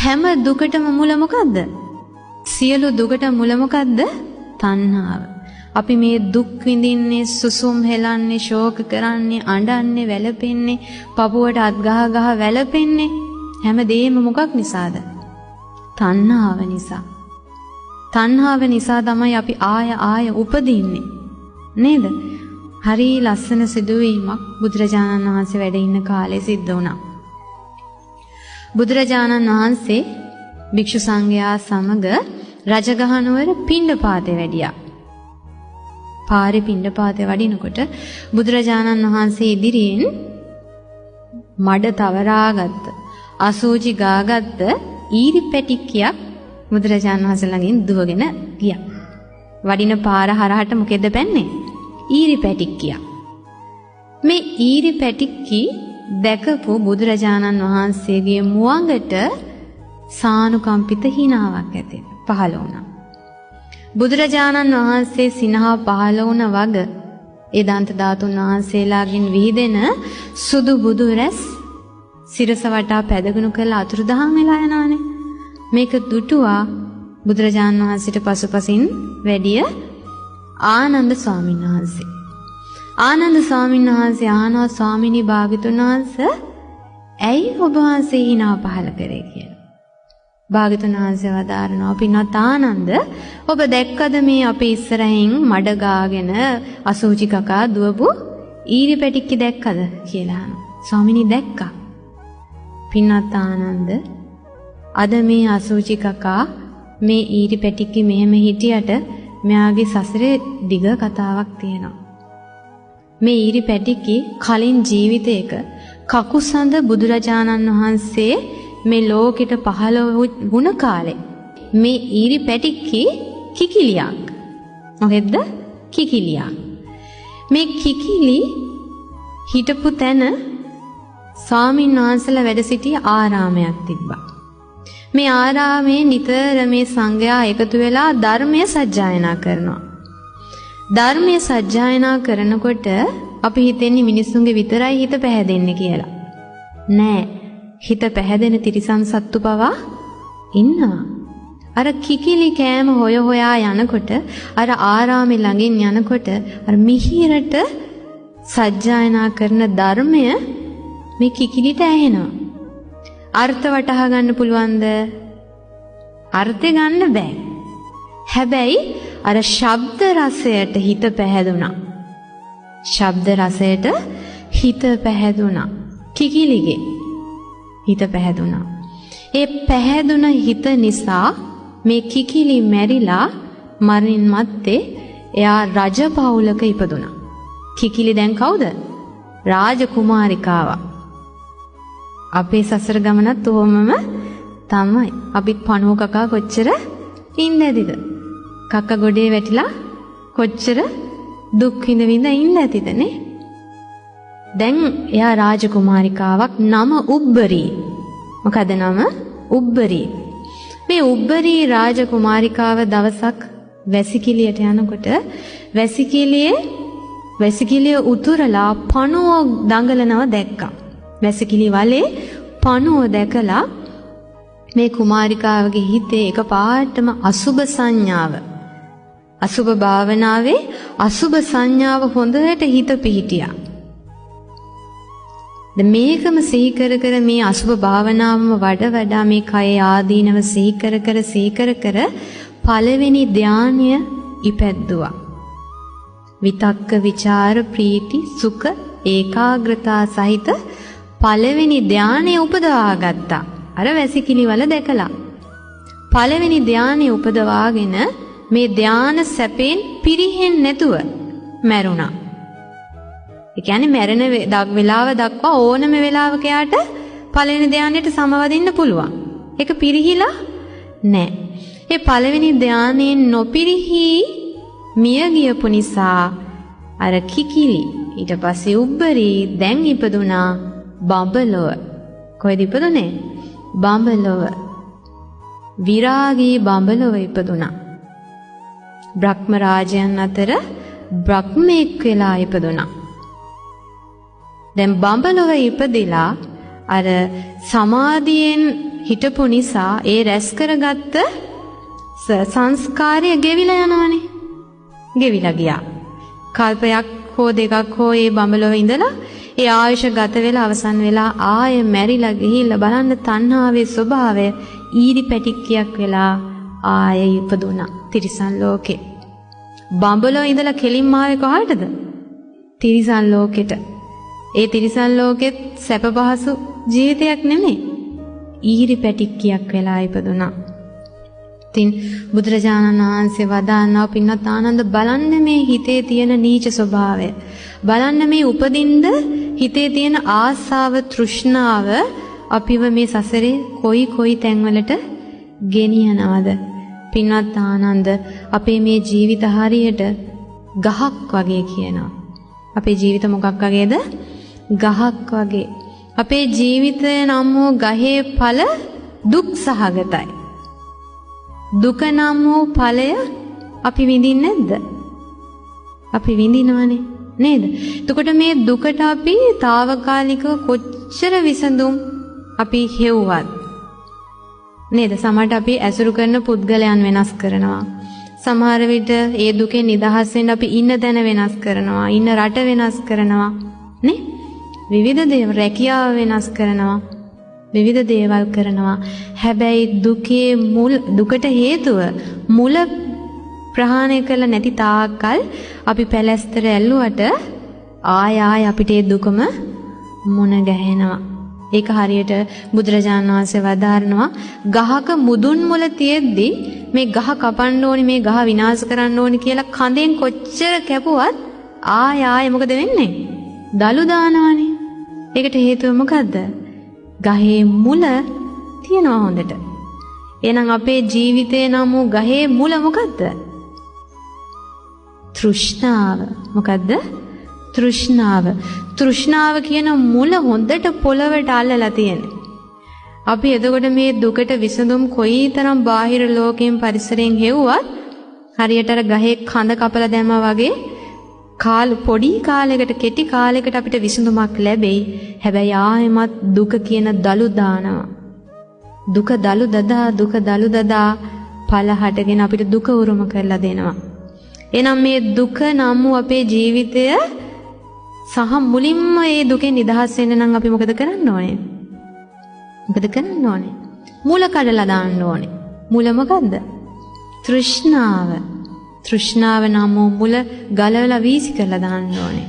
හැම දුකටම මුල මොකද්ද? සියලු දුකට මුල මොකද්ද? තණ්හාව. අපි මේ දුක් විඳින්නේ, සුසුම් හෙලන්නේ, ශෝක කරන්නේ, අඬන්නේ, වැළපෙන්නේ, පපුවට අත් ගහ වැළපෙන්නේ හැමදේම මොකක් නිසාද? තණ්හාව නිසා. තණ්හාව නිසා තමයි අපි ආය උපදින්නේ. නේද? හරි ලස්සන සිදුවීමක් බුදුරජාණන් වහන්සේ වැඩ ඉන්න කාලේ සිද්ධ වුණා. බුදුරජාණන් වහන්සේ භික්ෂු සංඝයා සමග රජගහ නුවර පිණ්ඩපාතේ වැඩියා. පාරේ පිණ්ඩපාතේ වඩිනකොට බුදුරජාණන් වහන්සේ ඉදිරියෙන් මඩ තවරාගත්ත, අසූචි ගාගත්ත ඊරි පැටික්කියක් බුදුරජාණන් වහන්සේ ළඟින් දුවගෙන ගියා. වඩින පාර හරහට මොකෙද පැන්නේ? ඊරි පැටික්කියක්. මේ ඊරි පැටික්කි දැකපු බුදුරජාණන් වහන්සේගේ මුවඟට සානුකම්පිත හිණාවක් ඇති පහළ වුණා. බුදුරජාණන් වහන්සේ සිනහ පහළ වුණ වග ඒ දන්ත ධාතුන් වහන්සේලාගෙන් විහිදෙන සුදු බුදු රැස් සිරස වටා පැදගුණු කරලා අතුරුදහන් වෙලා යනවානේ. මේක දුටුවා බුදුරජාණන් වහන්සේට පසුපසින් වැඩිය ආනන්ද ස්වාමීන් වහන්සේ. ආනන්ද ස්වාමීන් වහන්සේ ආනවා ස්වාමිනී භාග්‍යතුන් වහන්සේ ඇයි ඔබ වහන්සේ හිනා පහල කරේ කියලා. භාග්‍යතුන් වහන්සේ වදාරනවා පින්වත් ආනන්ද ඔබ දැක්කද මේ අපේ ඉස්සරහින් මඩ ගාගෙන අසූචි කකා දුවපු ඊරි පැටික්කි දැක්කද කියලා අහනවා. ස්වාමිනී දැක්කා. පින්වත් ආනන්ද අද මේ අසූචි කකා මේ ඊරි පැටික්කි මෙහෙම හිටියට මෙයාගේ සසරේ දිග කතාවක් තියෙනවා. මේ ඊරි පැටික්කි කලින් ජීවිතයක කකුසඳ බුදුරජාණන් වහන්සේ මේ ලෝකෙට පහළ වුණ කාලේ මේ ඊරි පැටික්කි කිකිලියක්. මොකෙද්ද? කිකිලියක්. මේ කිකිලි හිටපු තැන ස්වාමීන් වහන්සේලා වැඩ සිටි ආරාමයක් තිබ්බා. මේ ආරාමේ නිතර මේ සංඝයා එකතු වෙලා ධර්මය සජ්ජායනා කරනවා. ධර්මය සජ්ජායනා කරනකොට අපි හිතන්නේ මිනිස්සුන්ගේ විතරයි හිත පැහැදෙන්නේ කියලා. නෑ. හිත පැහැදෙන තිරිසන් සත්තු පවා ඉන්නවා. අර කිකිලි කෑම හොයා යනකොට අර ආරාමේ ළඟින් යනකොට අර මිහිරට සජ්ජායනා කරන ධර්මය මේ කිකිලිට ඇහෙනවා. අර්ථ වටහා ගන්න පුළුවන්ද? අර්ථය ගන්න බෑ. හැබැයි අර ශබ්ද රසයට හිත පැහැදුනා. ශබ්ද රසයට හිත පැහැදුනා. කිකිලිගේ හිත පැහැදුනා. ඒ පැහැදුන හිත නිසා මේ කිකිලි මැරිලා මරණින් මත්තේ එයා රජ පවුලක ඉපදුනා. කිකිලි දැන් කවුද? රාජකුමාරිකාවක්. අපේ සසර ගමනත් ඔහොමම තමයි. අපිත් පණුව කකා කොච්චර ඉන්න ඇතිද? කක්ක ගොඩේ වැටිලා කොච්චර දුක් විඳ ඉන්න ඇතිද නේ? දැන් එයා රාජකුමාරිකාවක්. නම උබ්බරී. මොකද නම? උබ්බරී. මේ උබ්බරී රාජකුමාරිකාව දවසක් වැසිකිළියට යනකොට වැසිකිළිය උතුරලා පණුව දඟලනවා දැක්කා. වැසිකිළි වලේ පණුව දැකලා මේ කුමාරිකාවගේ හිතේ එකපාරටම අසුබ සංඥාව, අසුබ භාවනාවේ අසුබ සංඥාව හොඳට හිත පිහිටියා. මේකම සිහි කර මේ අසුබ භාවනාවම වඩා මේ කය ආදීනව සිහි කර පළවෙනි ධානය ඉපැද්දුවා. විතක්ක විචාර ප්‍රීති සුඛ ඒකාග්‍රතා සහිත පළවෙනි ධානය උපදවා ගත්තා. අර වැසිකිලි වල දැකලා පළවෙනි ධානය උපදවාගෙන මේ ධාන සැපෙන් පිරිහෙන්නේ නැතුව මැරුණා. ඒ කියන්නේ මැරෙන වෙලාව දක්වා ඕනම වෙලාවක යාට පළවෙනි ධානයට සමවදින්න පුළුවන්. ඒක පිරිහිලා නැහැ. ඒ පළවෙනි ධානයෙන් නොපිරිහි මිය ගියපු නිසා අර කිකිලි ඊට පස්සේ උබ්බරී දැන් ඉපදුනා බඹලොව. කොහෙද ඉපදුනේ? බඹලොව. විරාගී බඹලොව ඉපදුනා. බ්‍රහ්ම රාජයන් අතර බ්‍රහ්මෙක් වෙලා ඉපදුනා. දැන් බඹලොව ඉපදිලා අර සමාධියෙන් හිටපු නිසා ඒ රැස් කරගත්ත සංස්කාරය ගෙවිලා යනවනේ. ගෙවිලා ගියා. කල්පයක් හෝ දෙකක් හෝ ඒ බඹලොව ඉඳලා ඒ ආයුෂ ගත වෙලා අවසන් වෙලා ආයෙ මැරිලා ගිහිල්ලා බලන්න තණ්හාවේ ස්වභාවය ඊරි පැටික්කියක් වෙලා ආයෙ ඉපදුණා තිරිසන් ලෝකේ. බඹලොව ඉඳලා කෙලින්ම ආවේ කොහාටද? තිරිසන් ලෝකෙට. ඒ තිරිසන් ලෝකෙත් සැප පහසු ජීවිතයක් නෙමෙයි. ඊරි පැටික්කියක් වෙලා ඉපදුණා. තින් බුදුරජාණන් වහන්සේ වදාන්නා පින්වත් ආනන්ද බලන්න මේ හිතේ තියෙන නීච ස්වභාවය. බලන්න මේ උපදින්න හිතේ තියෙන ආසාව තෘෂ්ණාව අපිව මේ සසරේ කොයි තැන්වලට ගෙනියනවද? පින්වත් ආනන්ද අපේ මේ ජීවිත හරියට ගහක් වගේ කියනවා. අපේ ජීවිත මොකක් වගේද? ගහක් වගේ. අපේ ජීවිතය නම් වූ ගහේ ඵල දුක් සහගතයි. දුක නම් වූ ඵලය අපි විඳින්නේ නැද්ද? අපි විඳිනවනේ නේද? එතකොට මේ දුකට අපි తాවකාලිකව කොච්චර විසඳුම් අපි හෙව්වත් නේද? සමහරට අපි ඇසුරු කරන පුද්ගලයන් වෙනස් කරනවා. සමහර විට ඒ දුකෙන් නිදහස් වෙන්න අපි ඉන්න තැන වෙනස් කරනවා. ඉන්න රට වෙනස් කරනවා. නේ? විවිධ දේවල් රැකියාව වෙනස් කරනවා. විවිධ දේවල් කරනවා. හැබැයි දුකට හේතුව මුල ප්‍රහාණය කළ නැති තාක්කල් අපි පැලැස්තර ඇල්ලුවට ආය අපිට ඒ දුකම මුණ ගැහෙනවා. ඒක හරියට බුදුරජාණන් වහන්සේ වදාරනවා ගහක මුදුන් මුල තියෙද්දි මේ ගහ කපන්න ඕනි මේ ගහ විනාශ කරන්න ඕනි කියලා කඳෙන් කොච්චර කැපුවත් ආය මොකද වෙන්නේ? දලු දානවනේ. ඒකට හේතුව මොකද්ද? ගහේ මුල තියනවා හොඳට. එහෙනම් අපේ ජීවිතේ නම් වූ ගහේ මුල මොකද්ද? තෘෂ්ණාව. මොකද්ද? තෘෂ්ණාව. තෘෂ්ණාව කියන මුල හොඳට පොළවට අල්ලලා තියෙනවා. අපි එතකොට මේ දුකට විසඳුම් කොයිතරම් බාහිර ලෝකයෙන් පරිසරයෙන් හෙව්වත් හරියට අර ගහේ කඳ කපලා දැම්මා වගේ පොඩි කාලයකට කෙටි කාලයකට අපිට විසඳුමක් ලැබෙයි. හැබැයි ආයෙමත් දුක කියන දලු දානවා. දුක දලු දදා ඵල හටගෙන අපිට දුක උරුම කරලා දෙනවා. එහෙනම් මේ දුක නම් වූ අපේ ජීවිතය සහ මුලින්ම මේ දුකෙන් නිදහස් වෙන්න නම් අපි මොකද කරන්න ඕනේ? මොකද කරන්න ඕනේ? මුල කඩලා දාන්න ඕනේ. මුල මොකද්ද? තෘෂ්ණාව. තෘෂ්ණාව නම් මුල ගලවලා වීසි කරලා දාන්න ඕනේ.